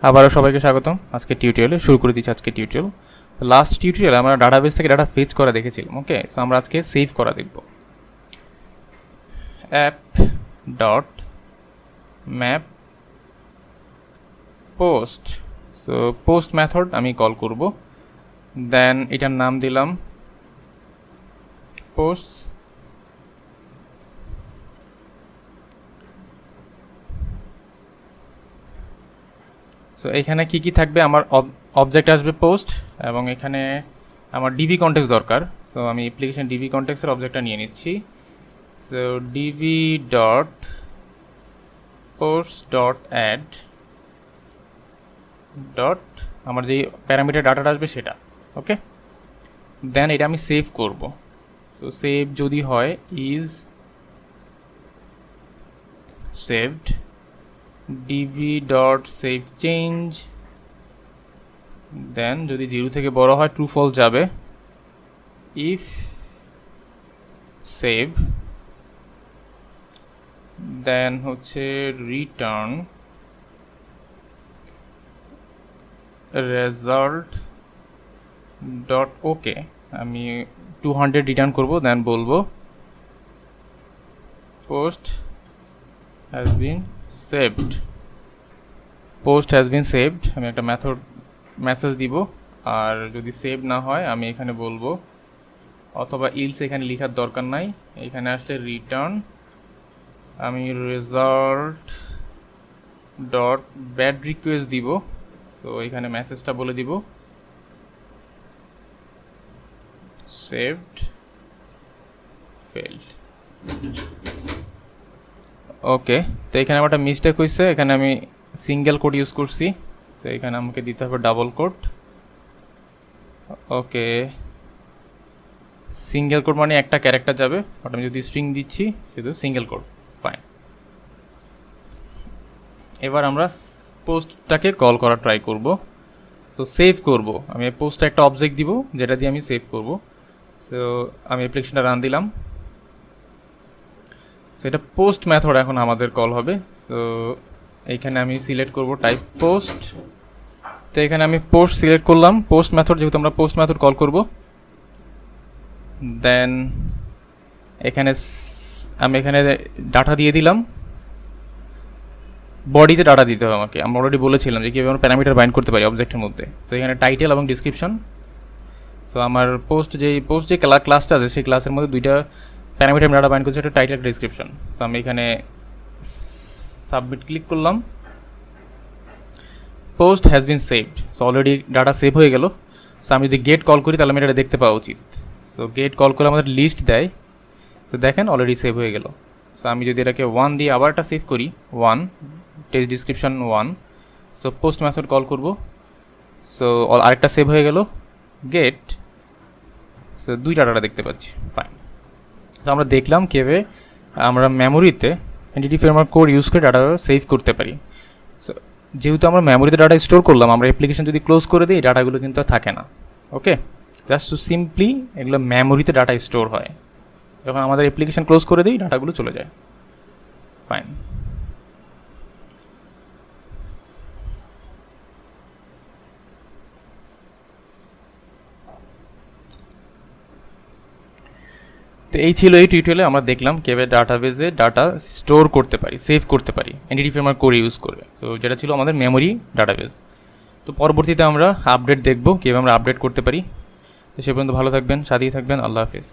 আবারও সবাইকে স্বাগতম। আজকে টিউটোরিয়ালে শুরু করে দিচ্ছি। আজকে টিউটোরিয়াল লাস্ট টিউটোরিয়ালে আমরা ডাটাবেস থেকে ডাটা ফেচ করা দেখেছিলাম। ওকে, সো আমরা আজকে সেভ করা দেখব। App dot map post, so post method আমি কল করব। দেন এটার নাম দিলাম পোস্ট। সো এখানে কি থাকবে, আমার অবজেক্ট আসবে পোস্ট, এবং এখানে আমার ডিবি কন্টেক্সট দরকার। সো আমি অ্যাপ্লিকেশন ডিবি কন্টেক্সটের অবজেক্টটা নিয়ে নিচ্ছি। So DB dot post dot add dot আমার যেই প্যারামিটার ডাটাটা আসবে সেটা। ওকে, দেন এটা আমি সেভ করব। তো সেভ যদি হয় is saved DB dot save change, then যদি 0 থেকে বড় হয় ট্রু ফলস যাবে। ইফ সেভ দেন হচ্ছে রিটার্ন রেজাল্ট ডট ওকে, আমি 200 রিটার্ন করব। দেন বলবো post has been saved, post has been saved. আমি একটা মেসেজ দিব, আর যদি সেভ না হয় আমি এখানে বলবো, অথবা ইলস এখানে লেখার দরকার নাই, এখানে আসলে রিটার্ন আমি রেজাল্ট ডট ব্যাড রিকোয়েস্ট দিব। সো এখানে মেসেজটা বলে দিব সেভড ফেইল্ড। ওকে, তো এখানে আমার একটা মিস্টেক হয়েছে, এখানে আমি সিঙ্গেল কোড ইউজ করছি। তো এখানে আমাকে দিতে হবে ডাবল কোড। ওকে, সিঙ্গেল কোড মানে একটা ক্যারেক্টার যাবে, বাট আমি যদি স্ট্রিং দিচ্ছি শুধু সিঙ্গেল কোড। ফাইন, এবার আমরা পোস্টটাকে কল করা ট্রাই করব। সো সেভ করব, আমি পোস্টে একটা অবজেক্ট দিব যেটা দিয়ে আমি সেভ করব। সো আমি অ্যাপ্লিকেশনটা রান দিলাম। সো এটা পোস্ট মেথড এখন আমাদের কল হবে। সো এইখানে আমি সিলেক্ট করব টাইপ পোস্ট। তো এখানে আমি পোস্ট সিলেক্ট করলাম, পোস্ট মেথড যেহেতু আমরা পোস্ট মেথড কল করব। দেন আমি এখানে ডাটা দিয়ে দিলাম, বডিতে ডাটা দিতে হবে আমাকে। আমরা অলরেডি বলেছিলাম যে কীভাবে আমরা প্যারামিটার বাইন্ড করতে পারি অবজেক্টের মধ্যে। সো এখানে টাইটেল এবং ডিসক্রিপশন। সো আমার পোস্ট যে ক্লাসটা আছে সেই ক্লাসের মধ্যে দুইটা প্যারামিটার ডাটা বাইন্ড করছে, একটা টাইটেল একটা ডিসক্রিপশন। সো আমি এখানে সাবমিট ক্লিক করলাম। Post has been saved, so already data save হয়ে গেল। সো আমি যদি গেট কল করি তাহলে আমি এটা দেখতে পাওয়া উচিত। সো গেট কল করে আমাদের লিস্ট দেয়। তো দেখেন অলরেডি সেভ হয়ে গেল। সো আমি যদি এটাকে 1 দিয়ে আবার একটা সেভ করি, 1 text description 1। So post method call করব। সো আরেকটা সেভ হয়ে গেল গেট। সো দুইটা ডাটা দেখতে পাচ্ছি। ফাইন, তো আমরা দেখলাম কীভাবে আমরা মেমোরিতে এন্টিটি ফ্রেমওয়ার্ক কোড ইউজ করে ডাটা সেভ করতে পারি। সো যেহেতু আমরা মেমোরিতে ডাটা স্টোর করলাম, আমরা অ্যাপ্লিকেশন যদি ক্লোজ করে দিই ডাটাগুলো কিন্তু আর থাকে না। ওকে, জাস্ট টু সিম্পলি এগুলো মেমোরিতে ডাটা স্টোর হয়। যখন আমাদের অ্যাপ্লিকেশন ক্লোজ করে দিই ডাটাগুলো চলে যায়। ফাইন, তো এই ছিল এই টিউটোরিয়ালে আমরা দেখলাম কীভাবে ডাটাবেসে ডাটা স্টোর করতে পারি, সেভ করতে পারি এন্টিটি ফ্রেমওয়ার্ক কোড ইউজ করে। সো যেটা ছিল আমাদের মেমোরি ডাটাবেস। তো পরবর্তীতে আমরা আপডেট দেখব কীভাবে আমরা আপডেট করতে পারি। তো সে পর্যন্ত ভালো থাকবেন, সাথেই থাকবেন। আল্লাহ হাফেজ।